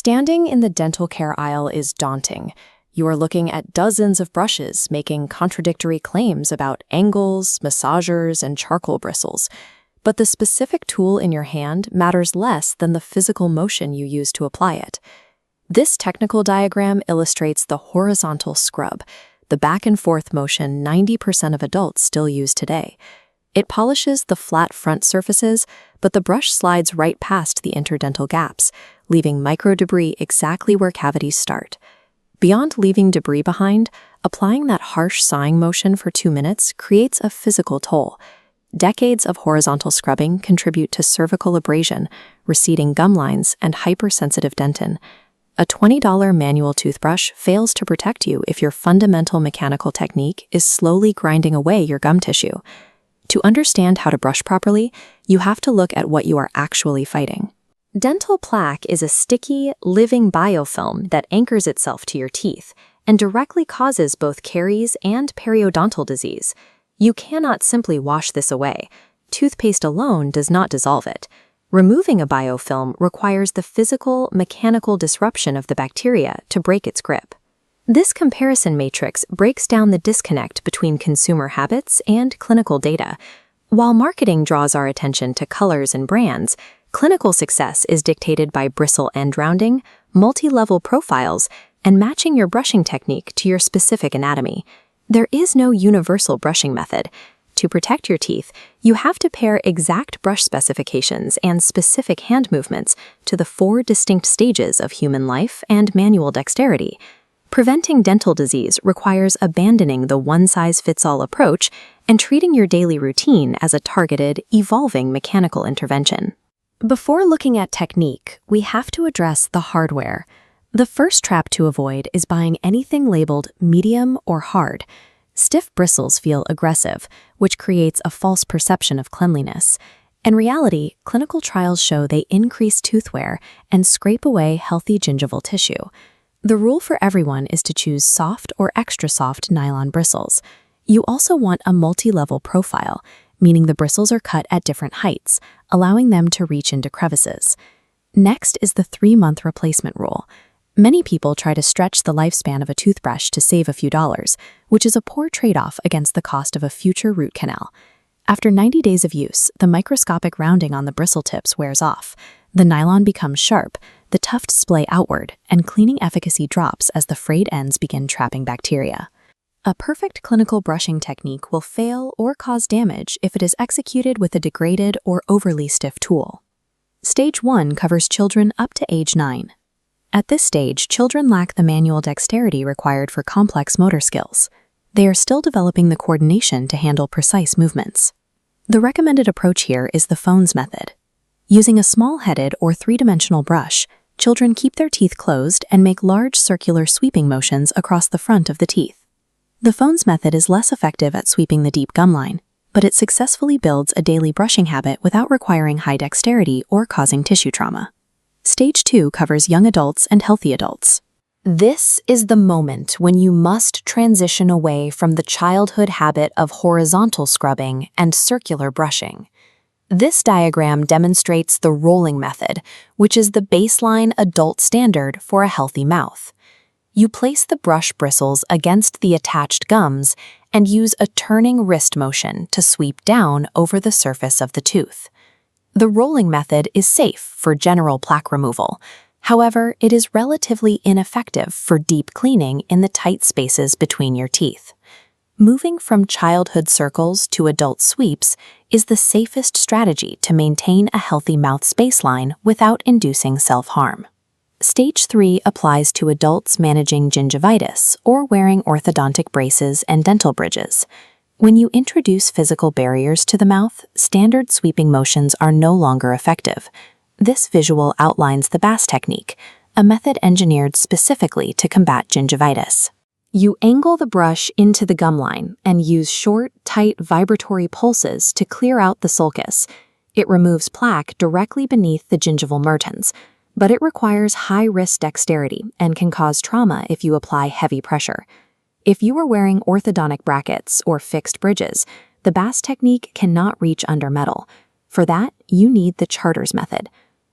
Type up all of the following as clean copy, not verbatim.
Standing in the dental care aisle is daunting. You are looking at dozens of brushes making contradictory claims about angles, massagers, and charcoal bristles. But the specific tool in your hand matters less than the physical motion you use to apply it. This technical diagram illustrates the horizontal scrub, the back-and-forth motion 90% of adults still use today. It polishes the flat front surfaces, but the brush slides right past the interdental gaps, leaving micro-debris exactly where cavities start. Beyond leaving debris behind, applying that harsh sawing motion for 2 minutes creates a physical toll. Decades of horizontal scrubbing contribute to cervical abrasion, receding gum lines, and hypersensitive dentin. A $20 manual toothbrush fails to protect you if your fundamental mechanical technique is slowly grinding away your gum tissue. To understand how to brush properly, you have to look at what you are actually fighting. Dental plaque is a sticky, living biofilm that anchors itself to your teeth and directly causes both caries and periodontal disease. You cannot simply wash this away. Toothpaste alone does not dissolve it. Removing a biofilm requires the physical, mechanical disruption of the bacteria to break its grip. This comparison matrix breaks down the disconnect between consumer habits and clinical data. While marketing draws our attention to colors and brands, clinical success is dictated by bristle end rounding, multi-level profiles, and matching your brushing technique to your specific anatomy. There is no universal brushing method. To protect your teeth, you have to pair exact brush specifications and specific hand movements to the 4 distinct stages of human life and manual dexterity. Preventing dental disease requires abandoning the one-size-fits-all approach and treating your daily routine as a targeted, evolving mechanical intervention. Before looking at technique, we have to address the hardware. The first trap to avoid is buying anything labeled medium or hard. Stiff bristles feel aggressive, which creates a false perception of cleanliness. In reality, clinical trials show they increase tooth wear and scrape away healthy gingival tissue. The rule for everyone is to choose soft or extra soft nylon bristles. You also want a multi-level profile, meaning the bristles are cut at different heights, allowing them to reach into crevices. Next is the 3-month replacement rule. Many people try to stretch the lifespan of a toothbrush to save a few dollars, which is a poor trade-off against the cost of a future root canal. After 90 days of use, the microscopic rounding on the bristle tips wears off. The nylon becomes sharp, the tufts splay outward, and cleaning efficacy drops as the frayed ends begin trapping bacteria. A perfect clinical brushing technique will fail or cause damage if it is executed with a degraded or overly stiff tool. Stage 1 covers children up to age 9. At this stage, children lack the manual dexterity required for complex motor skills. They are still developing the coordination to handle precise movements. The recommended approach here is the phones method. Using a small-headed or 3-dimensional brush, children keep their teeth closed and make large circular sweeping motions across the front of the teeth. The phones method is less effective at sweeping the deep gum line, but it successfully builds a daily brushing habit without requiring high dexterity or causing tissue trauma. Stage 2 covers young adults and healthy adults. This is the moment when you must transition away from the childhood habit of horizontal scrubbing and circular brushing. This diagram demonstrates the rolling method, which is the baseline adult standard for a healthy mouth. You place the brush bristles against the attached gums and use a turning wrist motion to sweep down over the surface of the tooth. The rolling method is safe for general plaque removal. However, it is relatively ineffective for deep cleaning in the tight spaces between your teeth. Moving from childhood circles to adult sweeps is the safest strategy to maintain a healthy mouth spaceline without inducing self-harm. Stage 3 applies to adults managing gingivitis or wearing orthodontic braces and dental bridges. When you introduce physical barriers to the mouth, standard sweeping motions are no longer effective. This visual outlines the Bass technique, a method engineered specifically to combat gingivitis. You angle the brush into the gum line and use short, tight vibratory pulses to clear out the sulcus. It removes plaque directly beneath the gingival mertens, but it requires high-risk dexterity and can cause trauma if you apply heavy pressure. If you are wearing orthodontic brackets or fixed bridges, the Bass technique cannot reach under metal. For that, you need the Charters method.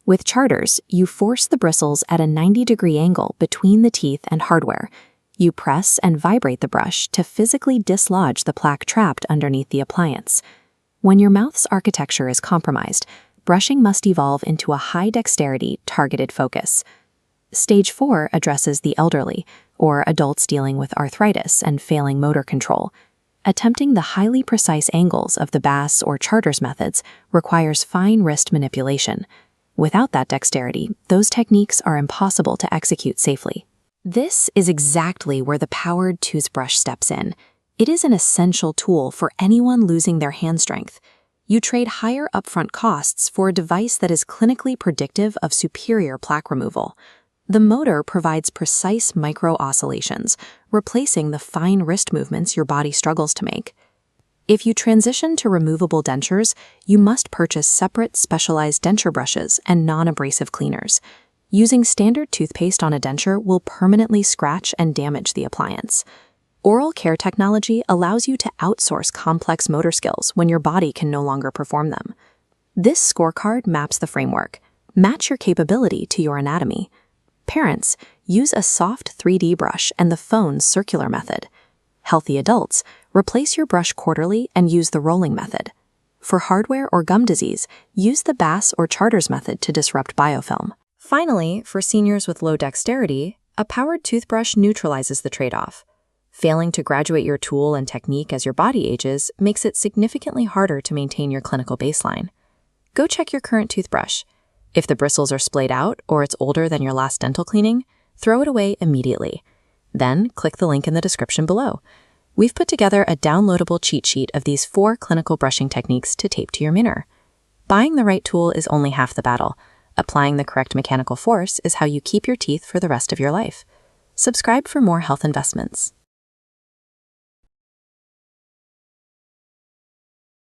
With Charters, you force the bristles at a 90-degree angle between the teeth and hardware. You press and vibrate the brush to physically dislodge the plaque trapped underneath the appliance. When your mouth's architecture is compromised, brushing must evolve into a high-dexterity, targeted focus. Stage 4 addresses the elderly, or adults dealing with arthritis and failing motor control. Attempting the highly precise angles of the Bass or Charters methods requires fine wrist manipulation. Without that dexterity, those techniques are impossible to execute safely. This is exactly where the powered toothbrush steps in. It is an essential tool for anyone losing their hand strength. You trade higher upfront costs for a device that is clinically predictive of superior plaque removal. The motor provides precise micro-oscillations, replacing the fine wrist movements your body struggles to make. If you transition to removable dentures, you must purchase separate specialized denture brushes and non-abrasive cleaners. Using standard toothpaste on a denture will permanently scratch and damage the appliance. Oral care technology allows you to outsource complex motor skills when your body can no longer perform them. This scorecard maps the framework. Match your capability to your anatomy. Parents, use a soft 3D brush and the phone's circular method. Healthy adults, replace your brush quarterly and use the rolling method. For hardware or gum disease, use the Bass or Charters method to disrupt biofilm. Finally, for seniors with low dexterity, a powered toothbrush neutralizes the trade-off. Failing to graduate your tool and technique as your body ages makes it significantly harder to maintain your clinical baseline. Go check your current toothbrush. If the bristles are splayed out or it's older than your last dental cleaning, throw it away immediately. Then click the link in the description below. We've put together a downloadable cheat sheet of these 4 clinical brushing techniques to tape to your mirror. Buying the right tool is only half the battle. Applying the correct mechanical force is how you keep your teeth for the rest of your life. Subscribe for more health investments.